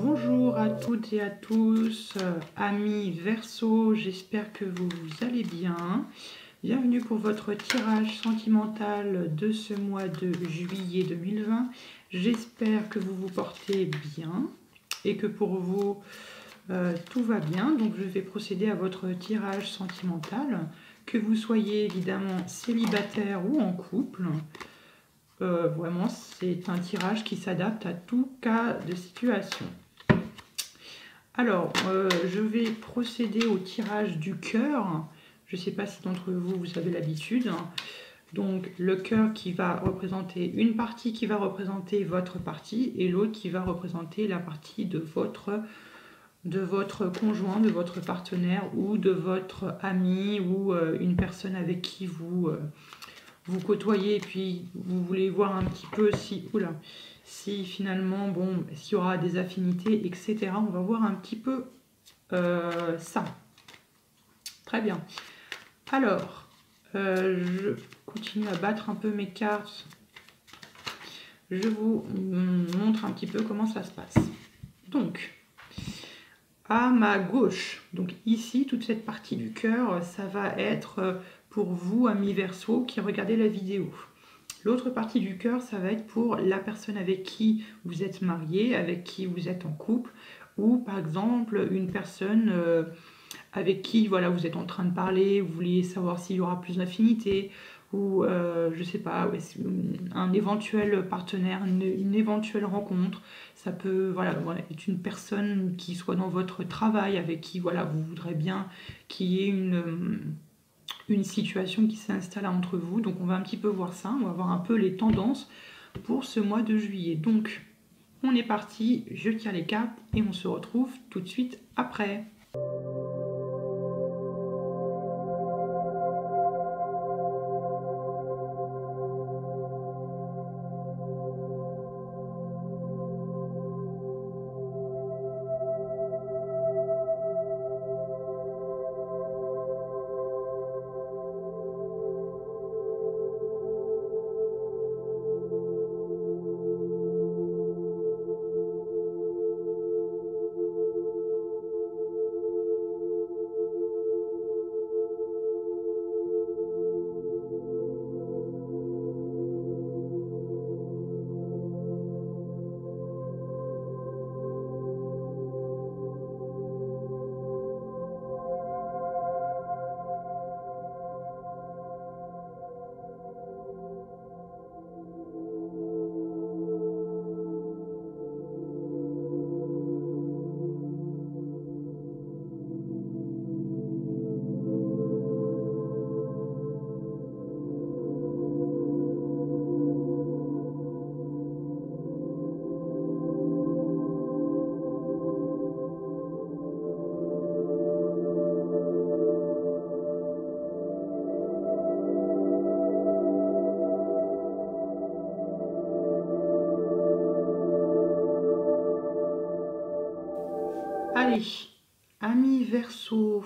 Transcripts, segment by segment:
Bonjour à toutes et à tous, amis Verseau, j'espère que vous allez bien. Bienvenue pour votre tirage sentimental de ce mois de juillet 2020. J'espère que vous vous portez bien et que pour vous tout va bien. Donc je vais procéder à votre tirage sentimental, que vous soyez évidemment célibataire ou en couple. Vraiment, c'est un tirage qui s'adapte à tout cas de situation. Alors, je vais procéder au tirage du cœur. Je ne sais pas si d'entre vous, vous avez l'habitude. Donc, le cœur qui va représenter une partie qui va représenter votre partie et l'autre qui va représenter la partie de votre conjoint, de votre partenaire ou de votre ami ou une personne avec qui vous côtoyez et puis vous voulez voir un petit peu si finalement, bon, s'il y aura des affinités, etc. On va voir un petit peu ça. Très bien. Alors, je continue à battre un peu mes cartes. Je vous montre un petit peu comment ça se passe. Donc, à ma gauche, donc ici, toute cette partie du cœur, ça va être pour vous, amis Verseau, qui regardez la vidéo. L'autre partie du cœur, ça va être pour la personne avec qui vous êtes marié, avec qui vous êtes en couple, ou par exemple une personne avec qui voilà, vous êtes en train de parler, vous voulez savoir s'il y aura plus d'affinité, ou je sais pas, un éventuel partenaire, une éventuelle rencontre. Ça peut voilà, être une personne qui soit dans votre travail, avec qui voilà, vous voudrez bien qu'il y ait une situation qui s'installe entre vous. Donc on va un petit peu voir ça, on va voir un peu les tendances pour ce mois de juillet. Donc on est parti, je tire les cartes et on se retrouve tout de suite après. Allez, amis Verseau,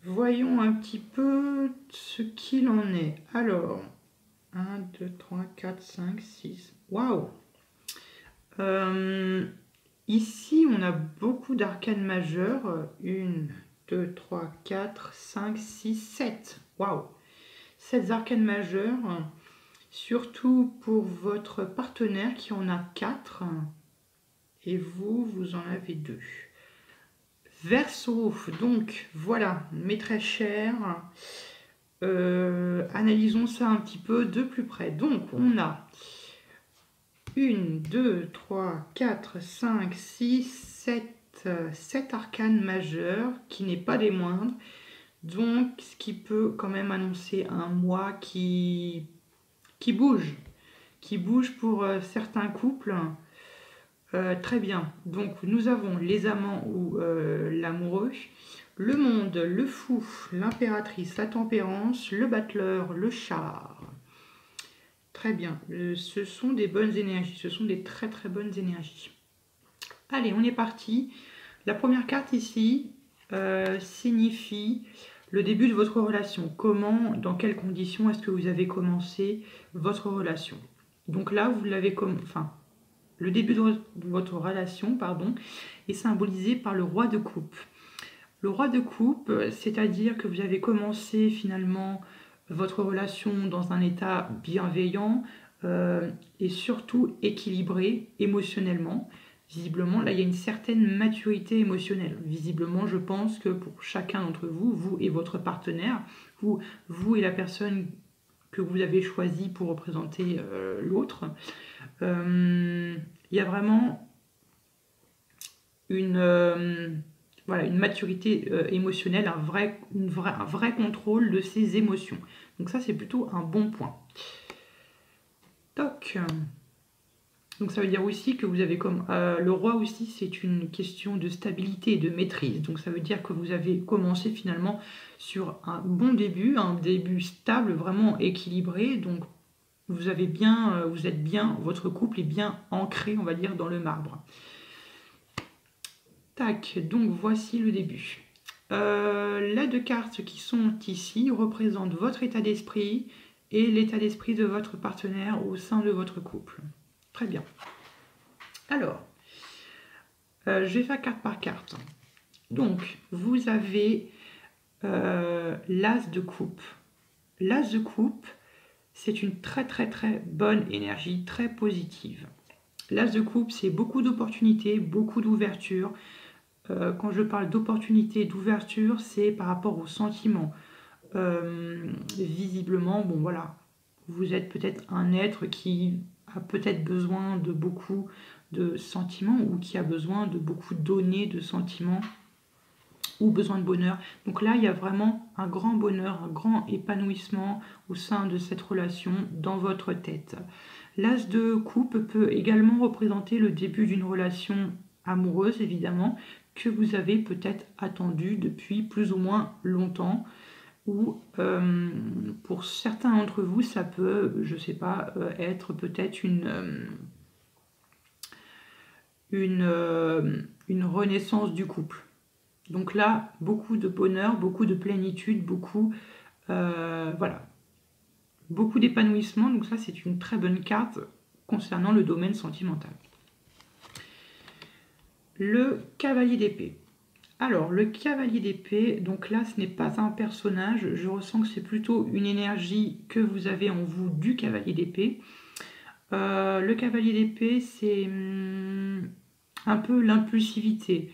voyons un petit peu ce qu'il en est. Alors, 1, 2, 3, 4, 5, 6. Waouh! Ici, on a beaucoup d'arcanes majeures. 1, 2, 3, 4, 5, 6, 7. Waouh! 7 arcanes majeures, surtout pour votre partenaire qui en a 4. Et vous en avez 2. Verseau, donc voilà, mes très chers, analysons ça un petit peu de plus près. Donc on a 1, 2, 3, 4, 5, 6, 7 arcanes majeures, qui n'est pas des moindres. Donc ce qui peut quand même annoncer un mois qui bouge pour certains couples. Très bien, donc nous avons les amants ou l'amoureux, le monde, le fou, l'impératrice, la tempérance, le battleur, le char. Très bien, ce sont des bonnes énergies, ce sont des très très bonnes énergies. Allez, on est parti. La première carte ici signifie le début de votre relation. Comment, dans quelles conditions est-ce que vous avez commencé votre relation? Donc là, vous l'avez le début de votre relation, pardon, est symbolisé par le roi de coupe. Le roi de coupe, c'est-à-dire que vous avez commencé finalement votre relation dans un état bienveillant et surtout équilibré émotionnellement. Visiblement, là, il y a une certaine maturité émotionnelle. Visiblement, je pense que pour chacun d'entre vous, vous et votre partenaire, vous et la personne que vous avez choisie pour représenter l'autre, il y a vraiment voilà, une maturité émotionnelle, un vrai contrôle de ses émotions. Donc ça, c'est plutôt un bon point. Toc. Donc ça veut dire aussi que vous avez comme... le roi aussi, c'est une question de stabilité et de maîtrise. Donc ça veut dire que vous avez commencé finalement sur un bon début, un début stable, vraiment équilibré. Donc vous êtes bien, votre couple est bien ancré, on va dire, dans le marbre. Tac, donc voici le début. Les deux cartes qui sont ici représentent votre état d'esprit et l'état d'esprit de votre partenaire au sein de votre couple. Très bien. Alors, je vais faire carte par carte. Donc, vous avez l'as de coupe. L'as de coupe, c'est une très bonne énergie, très positive. L'as de coupe, c'est beaucoup d'opportunités, beaucoup d'ouverture. Quand je parle d'opportunité, d'ouverture, c'est par rapport aux sentiments. Visiblement, bon voilà, vous êtes peut-être un être qui a peut-être besoin de beaucoup de sentiments ou qui a besoin de beaucoup donner de sentiments ou besoin de bonheur. Donc là, il y a vraiment un grand bonheur, un grand épanouissement au sein de cette relation dans votre tête. L'as de coupe peut également représenter le début d'une relation amoureuse, évidemment, que vous avez peut-être attendu depuis plus ou moins longtemps, ou pour certains d'entre vous, ça peut, je ne sais pas, être peut-être une renaissance du couple. Donc là, beaucoup de bonheur, beaucoup de plénitude, voilà, beaucoup d'épanouissement. Donc ça, c'est une très bonne carte concernant le domaine sentimental. Le cavalier d'épée. Alors, le cavalier d'épée, donc là, ce n'est pas un personnage. Je ressens que c'est plutôt une énergie que vous avez en vous du cavalier d'épée. Le cavalier d'épée, c'est un peu l'impulsivité.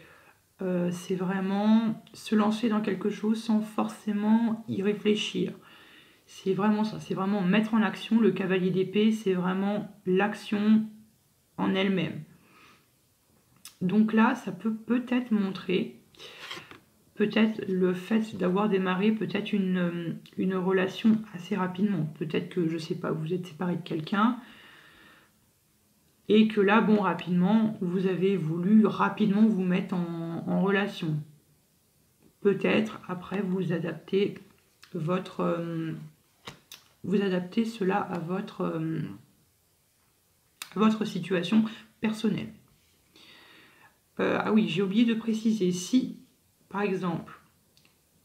C'est vraiment se lancer dans quelque chose sans forcément y réfléchir. C'est vraiment ça, c'est vraiment mettre en action. Le cavalier d'épée, c'est vraiment l'action en elle-même. Donc là, ça peut peut-être montrer, peut-être le fait d'avoir démarré peut-être une relation assez rapidement. Peut-être que, je ne sais pas, vous êtes séparé de quelqu'un et que là, bon, rapidement, vous avez voulu rapidement vous mettre en relation. Peut-être, après, vous adaptez cela à votre situation personnelle. Ah oui, j'ai oublié de préciser, si, par exemple,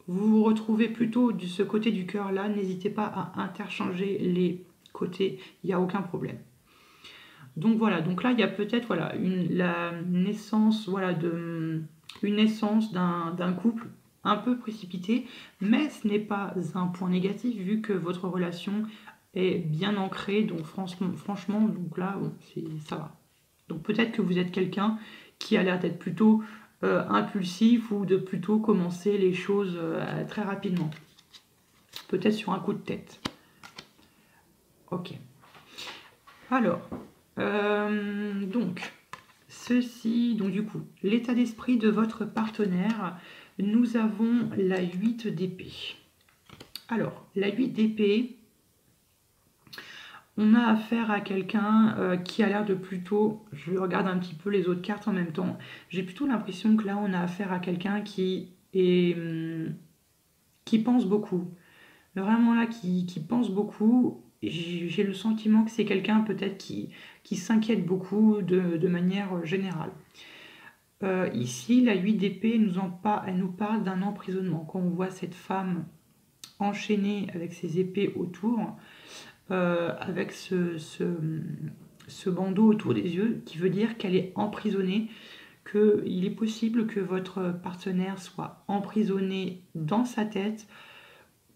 vous vous retrouvez plutôt de ce côté du cœur là, n'hésitez pas à interchanger les côtés, il n'y a aucun problème. Donc voilà, donc là il y a peut-être voilà, la naissance voilà, une naissance d'un couple un peu précipité, mais ce n'est pas un point négatif vu que votre relation est bien ancrée, donc franchement donc là bon, ça va. Donc peut-être que vous êtes quelqu'un qui a l'air d'être plutôt impulsif ou de plutôt commencer les choses très rapidement. Peut-être sur un coup de tête. Ok. Alors, donc, donc du coup, l'état d'esprit de votre partenaire, nous avons la 8 d'épée. Alors, la 8 d'épée, on a affaire à quelqu'un qui a l'air de plutôt, je regarde un petit peu les autres cartes en même temps, j'ai plutôt l'impression que là on a affaire à quelqu'un qui pense beaucoup. Vraiment là, qui pense beaucoup. J'ai le sentiment que c'est quelqu'un peut-être qui s'inquiète beaucoup de manière générale. Ici, la 8 d'épée, elle nous parle d'un emprisonnement. Quand on voit cette femme enchaînée avec ses épées autour, avec ce bandeau autour des yeux qui veut dire qu'elle est emprisonnée, qu'il est possible que votre partenaire soit emprisonné dans sa tête,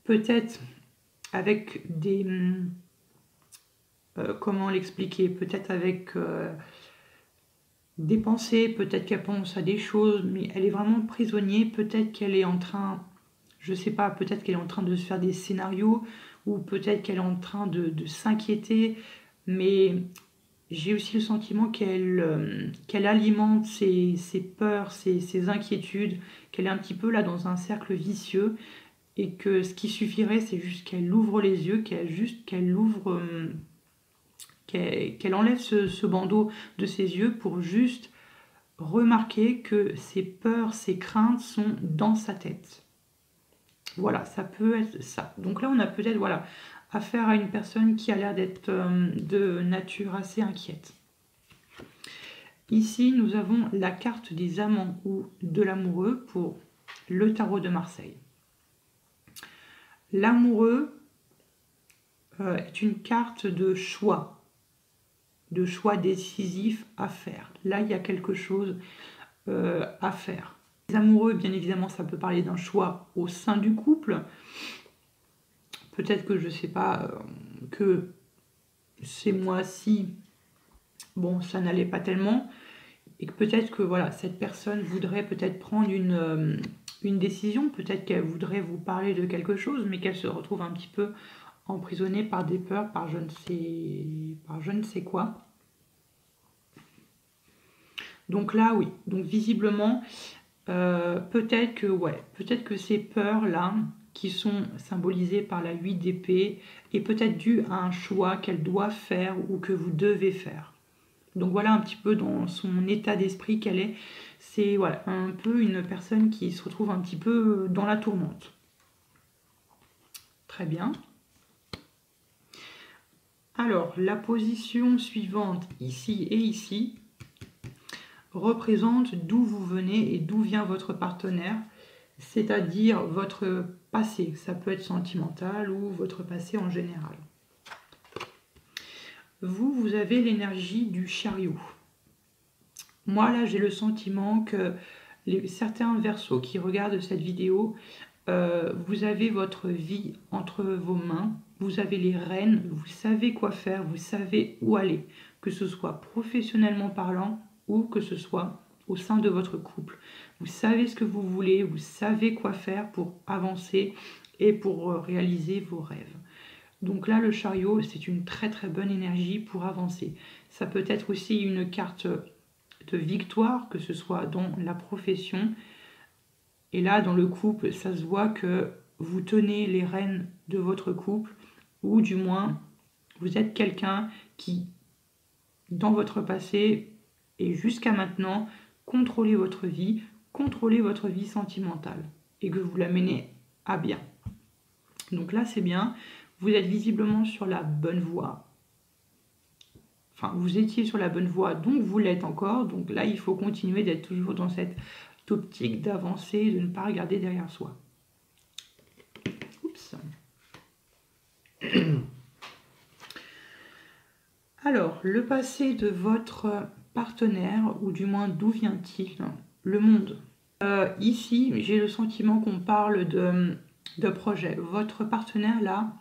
peut-être avec des... comment l'expliquer? Peut-être avec des pensées, peut-être qu'elle pense à des choses, mais elle est vraiment prisonnière, peut-être qu'elle est en train, je sais pas, peut-être qu'elle est en train de se faire des scénarios, ou peut-être qu'elle est en train de s'inquiéter, mais j'ai aussi le sentiment qu'elle alimente ses peurs, ses inquiétudes, qu'elle est un petit peu là dans un cercle vicieux, et que ce qui suffirait, c'est juste qu'elle ouvre les yeux, qu'elle ouvre, qu'elle enlève ce bandeau de ses yeux pour juste remarquer que ses peurs, ses craintes sont dans sa tête. Voilà, ça peut être ça. Donc là, on a peut-être voilà, affaire à une personne qui a l'air d'être de nature assez inquiète. Ici, nous avons la carte des amants ou de l'amoureux pour le tarot de Marseille. L'amoureux est une carte de choix décisif à faire. Là, il y a quelque chose à faire. Les amoureux, bien évidemment, ça peut parler d'un choix au sein du couple. Peut-être que, je ne sais pas, que ces mois-ci, bon, ça n'allait pas tellement, et que peut-être que voilà, cette personne voudrait peut-être prendre une décision, peut-être qu'elle voudrait vous parler de quelque chose, mais qu'elle se retrouve un petit peu emprisonnée par des peurs, par je ne sais quoi. Donc là, oui. Donc visiblement, peut-être que ces peurs-là, qui sont symbolisées par la 8 d'épée, est peut-être due à un choix qu'elle doit faire ou que vous devez faire. Donc voilà un petit peu dans son état d'esprit qu'elle est. C'est voilà, un peu une personne qui se retrouve un petit peu dans la tourmente. Très bien. Alors, la position suivante, ici et ici, représente d'où vous venez et d'où vient votre partenaire, c'est-à-dire votre passé. Ça peut être sentimental ou votre passé en général. Vous avez l'énergie du chariot. Moi, là, j'ai le sentiment que certains Verseaux qui regardent cette vidéo, vous avez votre vie entre vos mains, vous avez les rênes, vous savez quoi faire, vous savez où aller, que ce soit professionnellement parlant ou que ce soit au sein de votre couple. Vous savez ce que vous voulez, vous savez quoi faire pour avancer et pour réaliser vos rêves. Donc là, le chariot, c'est une très très bonne énergie pour avancer. Ça peut être aussi une carte de victoire, que ce soit dans la profession. Et là, dans le couple, ça se voit que vous tenez les rênes de votre couple, ou du moins, vous êtes quelqu'un qui, dans votre passé et jusqu'à maintenant, contrôlez votre vie sentimentale, et que vous la menez à bien. Donc là, c'est bien. Vous êtes visiblement sur la bonne voie. Enfin, vous étiez sur la bonne voie, donc vous l'êtes encore. Donc là, il faut continuer d'être toujours dans cette optique d'avancer, de ne pas regarder derrière soi. Oups. Alors, le passé de votre partenaire, ou du moins d'où vient-il? Le monde. Ici, j'ai le sentiment qu'on parle de projets. Votre partenaire, là,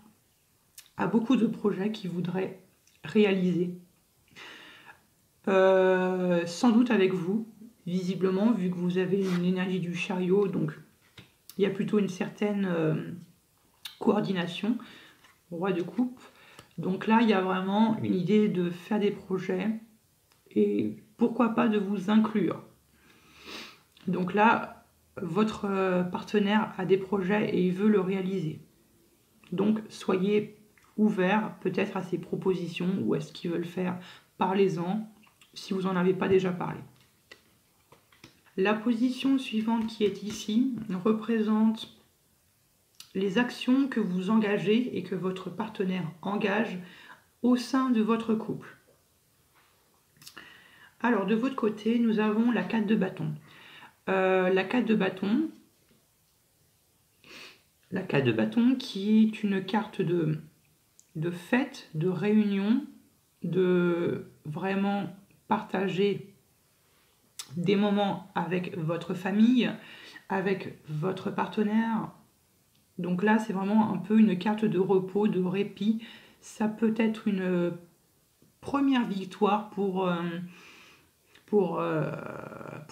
a beaucoup de projets qu'il voudrait réaliser. Sans doute avec vous, visiblement, vu que vous avez une énergie du chariot, donc il y a plutôt une certaine coordination, roi de coupe. Donc là, il y a vraiment une idée de faire des projets et pourquoi pas de vous inclure. Donc là, votre partenaire a des projets et il veut le réaliser. Donc soyez ouverts peut-être à ses propositions ou à ce qu'il veut le faire. Parlez-en si vous n'en avez pas déjà parlé. La position suivante qui est ici représente les actions que vous engagez et que votre partenaire engage au sein de votre couple. Alors, de votre côté, nous avons la 4 de bâton. La 4 de bâton qui est une carte de fête, de réunion, de vraiment partager des moments avec votre famille, avec votre partenaire. Donc là, c'est vraiment un peu une carte de repos, de répit. Ça peut être une première victoire pour, pour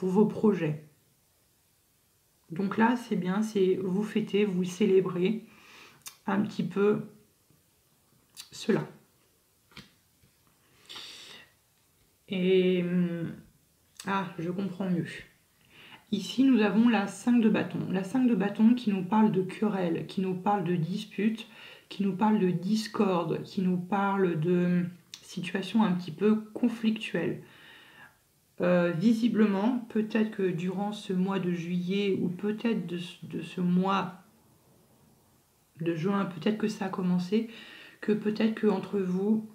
vos projets. Donc là, c'est bien, c'est vous fêtez, vous célébrez un petit peu cela. Et je comprends mieux. Ici, nous avons la 5 de bâton. La 5 de bâton qui nous parle de querelle, qui nous parle de dispute, qui nous parle de discorde, qui nous parle de situation un petit peu conflictuelle. Visiblement, peut-être que durant ce mois de juillet ou peut-être de ce mois de juin, peut-être que ça a commencé, que peut-être qu'entre vous,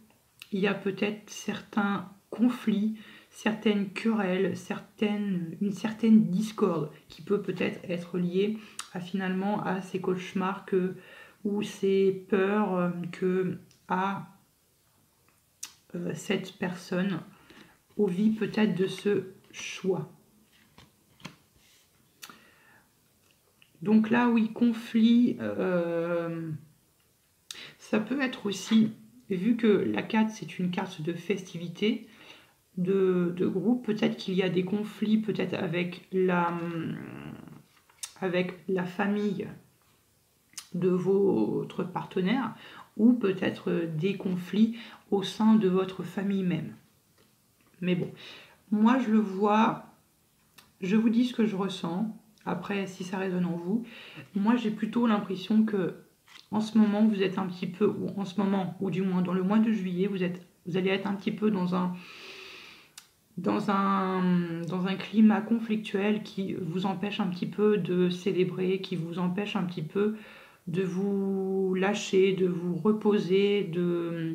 il y a peut-être certains conflits, certaines querelles, une certaine discorde qui peut peut-être être liée à finalement à ces cauchemars ou ces peurs que a cette personne au vu peut-être de ce choix. Donc là, oui, conflit, ça peut être aussi, vu que la 4, c'est une carte de festivité, de groupe, peut-être qu'il y a des conflits, peut-être avec la famille de votre partenaire, ou peut-être des conflits au sein de votre famille même. Mais bon, moi je le vois, je vous dis ce que je ressens, après si ça résonne en vous. Moi j'ai plutôt l'impression que en ce moment vous êtes un petit peu, ou en ce moment, ou du moins dans le mois de juillet, vous allez être un petit peu dans un climat conflictuel qui vous empêche un petit peu de célébrer, qui vous empêche un petit peu de vous lâcher, de vous reposer, de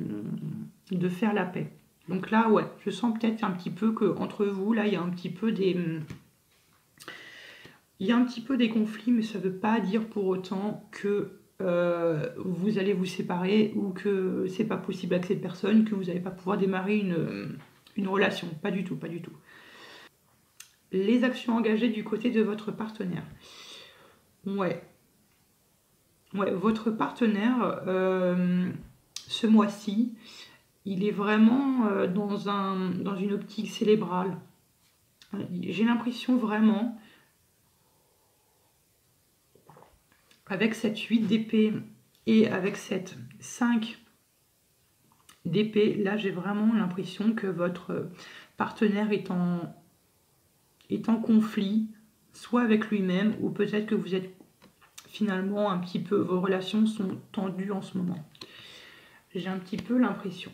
faire la paix. Donc là, ouais, je sens peut-être un petit peu qu'entre vous, là, il y a un petit peu des conflits, mais ça ne veut pas dire pour autant que vous allez vous séparer ou que c'est pas possible avec cette personne, que vous n'allez pas pouvoir démarrer une relation. Pas du tout, pas du tout. Les actions engagées du côté de votre partenaire. Ouais, votre partenaire, ce mois-ci, il est vraiment dans une optique célébrale. J'ai l'impression vraiment, avec cette 8 d'épée et avec cette 5 d'épée, là j'ai vraiment l'impression que votre partenaire est en conflit, soit avec lui-même, ou peut-être que vous êtes finalement un petit peu, vos relations sont tendues en ce moment. J'ai un petit peu l'impression.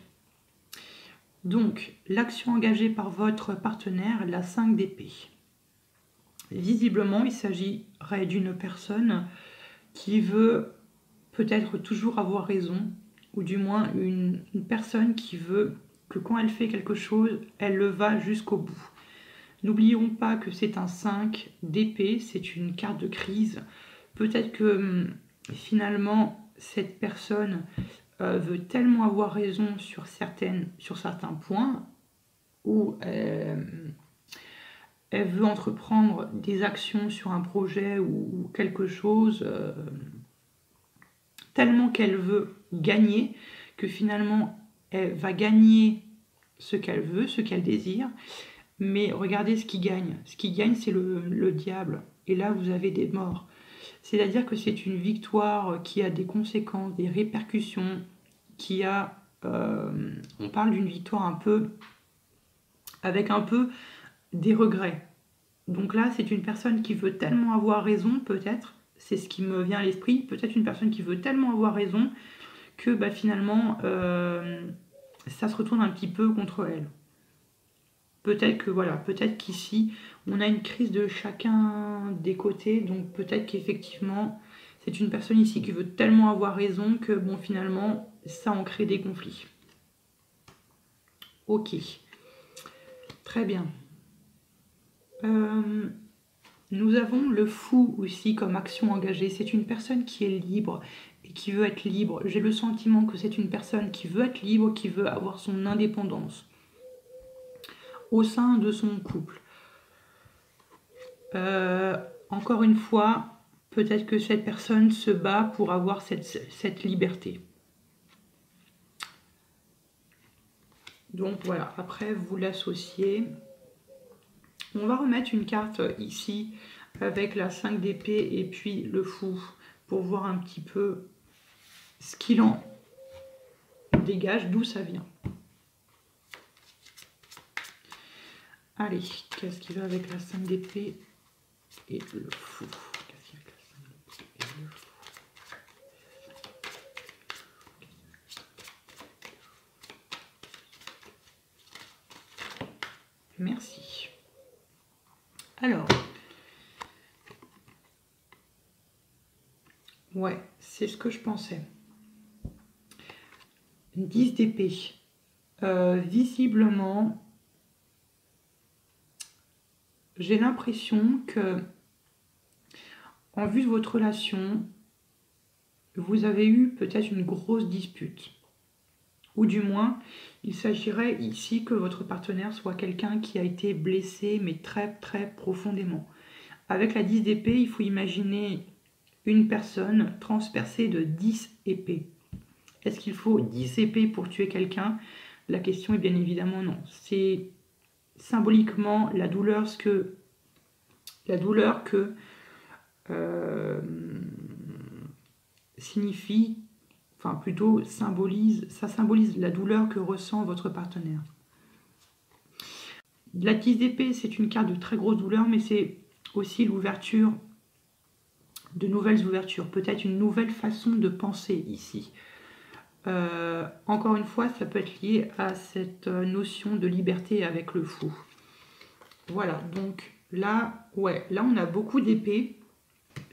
Donc, l'action engagée par votre partenaire, la 5 d'épée. Visiblement, il s'agirait d'une personne qui veut peut-être toujours avoir raison, ou du moins une personne qui veut que quand elle fait quelque chose, elle le va jusqu'au bout. N'oublions pas que c'est un 5 d'épée, c'est une carte de crise. Peut-être que finalement, cette personne veut tellement avoir raison sur certains points, où elle veut entreprendre des actions sur un projet ou quelque chose, tellement qu'elle veut gagner, que finalement elle va gagner ce qu'elle veut, ce qu'elle désire. Mais regardez ce qui gagne. Ce qui gagne, c'est le diable. Et là, vous avez des morts. C'est-à-dire que c'est une victoire qui a des conséquences, des répercussions, on parle d'une victoire un peu, avec un peu des regrets. Donc là, c'est une personne qui veut tellement avoir raison, peut-être, c'est ce qui me vient à l'esprit, peut-être une personne qui veut tellement avoir raison que finalement, ça se retourne un petit peu contre elle. Peut-être qu'ici, on a une crise de chacun des côtés, donc peut-être qu'effectivement, c'est une personne ici qui veut tellement avoir raison que, bon, finalement, ça en crée des conflits. Ok, très bien. Nous avons le fou aussi comme action engagée. C'est une personne qui est libre, et qui veut être libre. J'ai le sentiment que c'est une personne qui veut être libre, qui veut avoir son indépendance au sein de son couple. Encore une fois, peut-être que cette personne se bat pour avoir cette liberté. Donc voilà, après vous l'associez. On va remettre une carte ici avec la 5 d'épée et puis le fou pour voir un petit peu ce qu'il en dégage, d'où ça vient. Allez, qu'est-ce qui va avec la 5 d'épée et le fou? Qu'est-ce qui va avec la 5 d'épée et le fou? Merci. Alors, ouais, c'est ce que je pensais. 10 d'épée. Visiblement, j'ai l'impression que, en vue de votre relation, vous avez eu peut-être une grosse dispute. Ou du moins, il s'agirait ici que votre partenaire soit quelqu'un qui a été blessé, mais très très profondément. Avec la 10 d'épée, il faut imaginer une personne transpercée de 10 épées. Est-ce qu'il faut 10 épées pour tuer quelqu'un? La question est bien évidemment non. C'est symboliquement la douleur que signifie, enfin plutôt symbolise, ça symbolise la douleur que ressent votre partenaire. La 10 d'épée, c'est une carte de très grosse douleur, mais c'est aussi l'ouverture de nouvelles ouvertures, peut-être une nouvelle façon de penser ici. Encore une fois, ça peut être lié à cette notion de liberté avec le fou. Voilà, donc là, ouais, là on a beaucoup d'épées.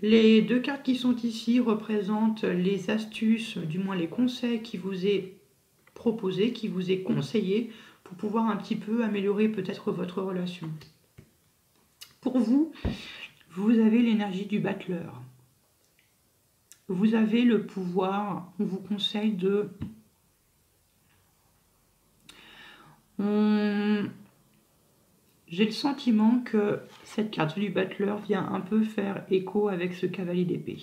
Les deux cartes qui sont ici représentent les astuces, du moins les conseils qui vous est proposé, qui vous est conseillé pour pouvoir un petit peu améliorer peut-être votre relation. Pour vous, vous avez l'énergie du battleur. Vous avez le pouvoir, on vous conseille de... J'ai le sentiment que cette carte du battleur vient un peu faire écho avec ce cavalier d'épée.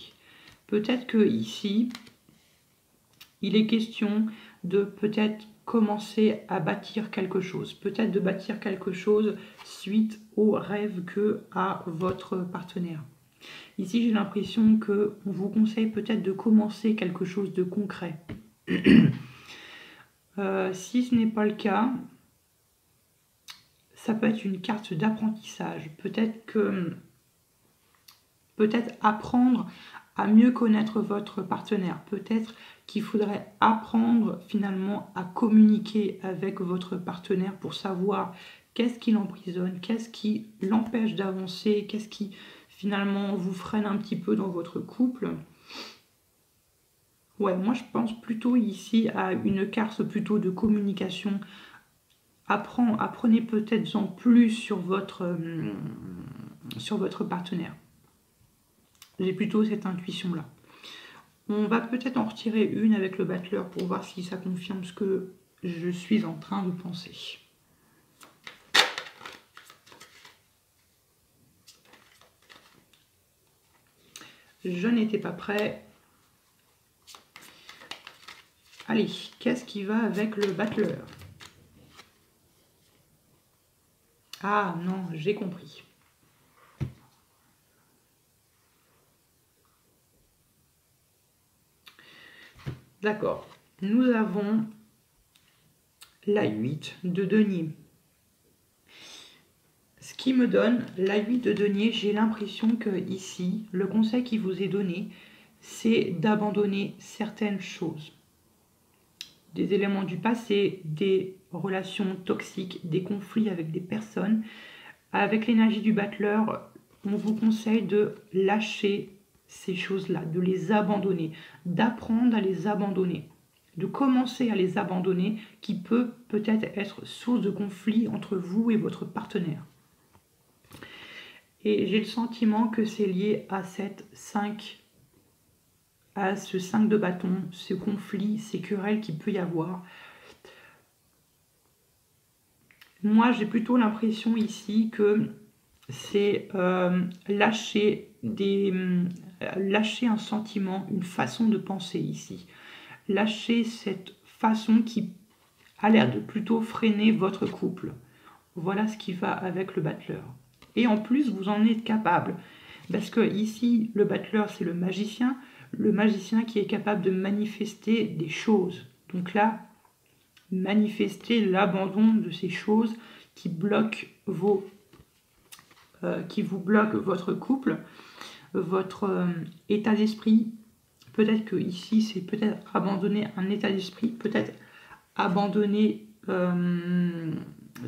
Peut-être que ici, il est question de peut-être commencer à bâtir quelque chose. Peut-être de bâtir quelque chose suite au rêve que a votre partenaire. Ici, j'ai l'impression qu'on vous conseille peut-être de commencer quelque chose de concret. Si ce n'est pas le cas, ça peut être une carte d'apprentissage. Peut-être apprendre à mieux connaître votre partenaire. Peut-être qu'il faudrait apprendre finalement à communiquer avec votre partenaire pour savoir qu'est-ce qui l'emprisonne, qu'est-ce qui l'empêche d'avancer, qu'est-ce qui finalement vous freine un petit peu dans votre couple. Ouais, moi je pense plutôt ici à une carte plutôt de communication. Apprenez peut-être en plus sur votre partenaire. J'ai plutôt cette intuition-là. On va peut-être en retirer une avec le battleur pour voir si ça confirme ce que je suis en train de penser. Je n'étais pas prêt. Allez, qu'est-ce qui va avec le battleur? Ah non, j'ai compris. D'accord. Nous avons la 8 de denier. Ce qui me donne la 8 de denier, j'ai l'impression que ici, le conseil qui vous est donné, c'est d'abandonner certaines choses. Des éléments du passé, des relations toxiques, des conflits avec des personnes. Avec l'énergie du battleur, on vous conseille de lâcher ces choses-là, de les abandonner, d'apprendre à les abandonner, de commencer à les abandonner, qui peut peut-être être source de conflit entre vous et votre partenaire. Et j'ai le sentiment que c'est lié à cette 5 à ce 5 de bâton, ce conflit, ces querelles qu'il peut y avoir. Moi, j'ai plutôt l'impression ici que c'est lâcher un sentiment, une façon de penser ici. Lâcher cette façon qui a l'air de plutôt freiner votre couple. Voilà ce qui va avec le battleur. Et en plus, vous en êtes capable. Parce que ici, le battleur, c'est le magicien qui est capable de manifester des choses. Donc là, manifester l'abandon de ces choses qui bloquent qui vous bloquent votre couple, votre état d'esprit. Peut-être que ici, c'est peut-être abandonner un état d'esprit, peut-être abandonner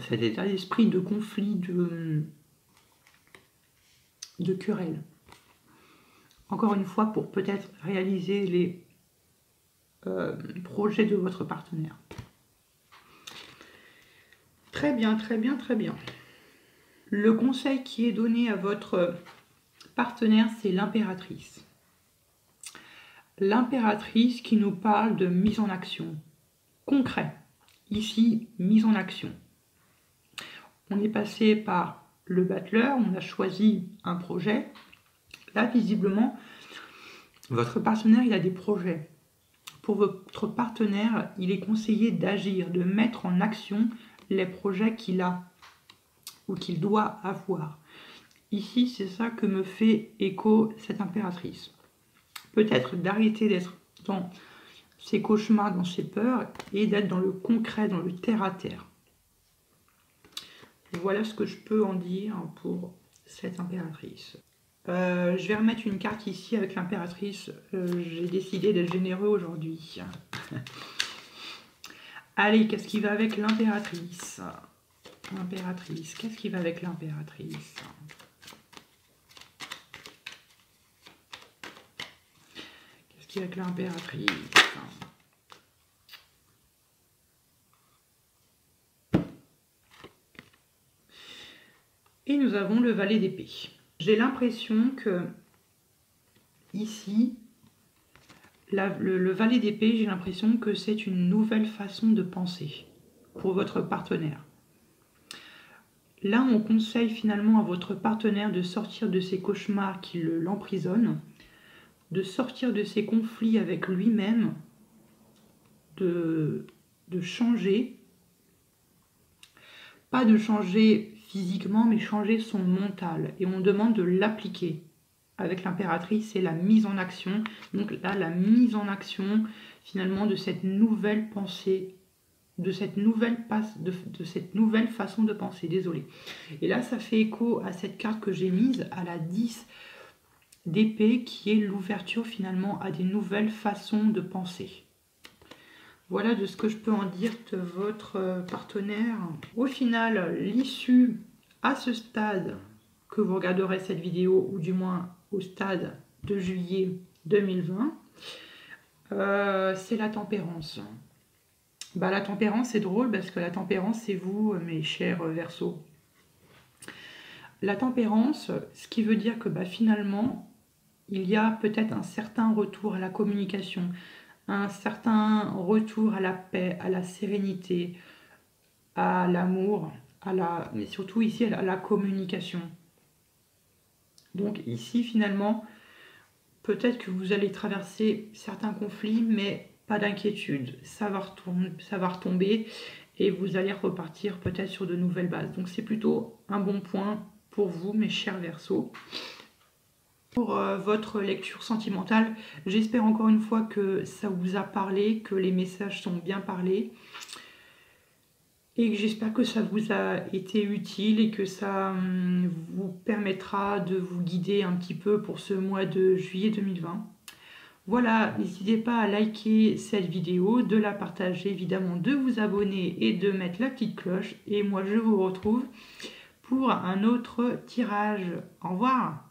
cet état d'esprit de conflit, de querelle. Encore une fois, pour peut-être réaliser les projets de votre partenaire. Très bien, très bien, très bien. Le conseil qui est donné à votre partenaire, c'est l'impératrice. L'impératrice qui nous parle de mise en action. Concret. Ici, mise en action. On est passé par le battleur, on a choisi un projet. Là, visiblement, votre partenaire, il a des projets. Pour votre partenaire, il est conseillé d'agir, de mettre en action les projets qu'il a ou qu'il doit avoir. Ici, c'est ça que me fait écho cette impératrice. Peut-être d'arrêter d'être dans ses cauchemars, dans ses peurs, et d'être dans le concret, dans le terre-à-terre. Voilà ce que je peux en dire pour cette impératrice. Je vais remettre une carte ici avec l'impératrice. J'ai décidé d'être généreux aujourd'hui. Allez, qu'est-ce qui va avec l'impératrice? L'impératrice, qu'est-ce qui va avec l'impératrice? Qu'est-ce qui va avec l'impératrice? Et nous avons le valet d'épée. J'ai l'impression que ici, le valet d'épée, j'ai l'impression que c'est une nouvelle façon de penser pour votre partenaire. Là, on conseille finalement à votre partenaire de sortir de ces cauchemars qui l'emprisonnent, de sortir de ces conflits avec lui-même, de changer, pas de changer physiquement, mais changer son mental. Et on demande de l'appliquer. Avec l'impératrice, c'est la mise en action. Donc là, la mise en action, finalement, de cette nouvelle pensée, de cette nouvelle façon de penser, désolé. Et là, ça fait écho à cette carte que j'ai mise, à la 10 d'épée, qui est l'ouverture, finalement, à des nouvelles façons de penser. Voilà de ce que je peux en dire de votre partenaire. Au final, l'issue à ce stade que vous regarderez cette vidéo, ou du moins au stade de juillet 2020, c'est la tempérance. Bah, la tempérance, c'est drôle parce que la tempérance, c'est vous, mes chers Verseaux. La tempérance, ce qui veut dire que finalement, il y a peut-être un certain retour à la communication, un certain retour à la paix, à la sérénité, à l'amour, mais surtout ici à la communication. Donc ici, finalement, peut-être que vous allez traverser certains conflits, mais pas d'inquiétude. Ça va retomber et vous allez repartir peut-être sur de nouvelles bases. Donc c'est plutôt un bon point pour vous, mes chers Verseaux. Pour votre lecture sentimentale, j'espère encore une fois que ça vous a parlé, que les messages sont bien parlés. Et j'espère que ça vous a été utile et que ça vous permettra de vous guider un petit peu pour ce mois de juillet 2020. Voilà, n'hésitez pas à liker cette vidéo, de la partager évidemment, de vous abonner et de mettre la petite cloche. Et moi je vous retrouve pour un autre tirage. Au revoir!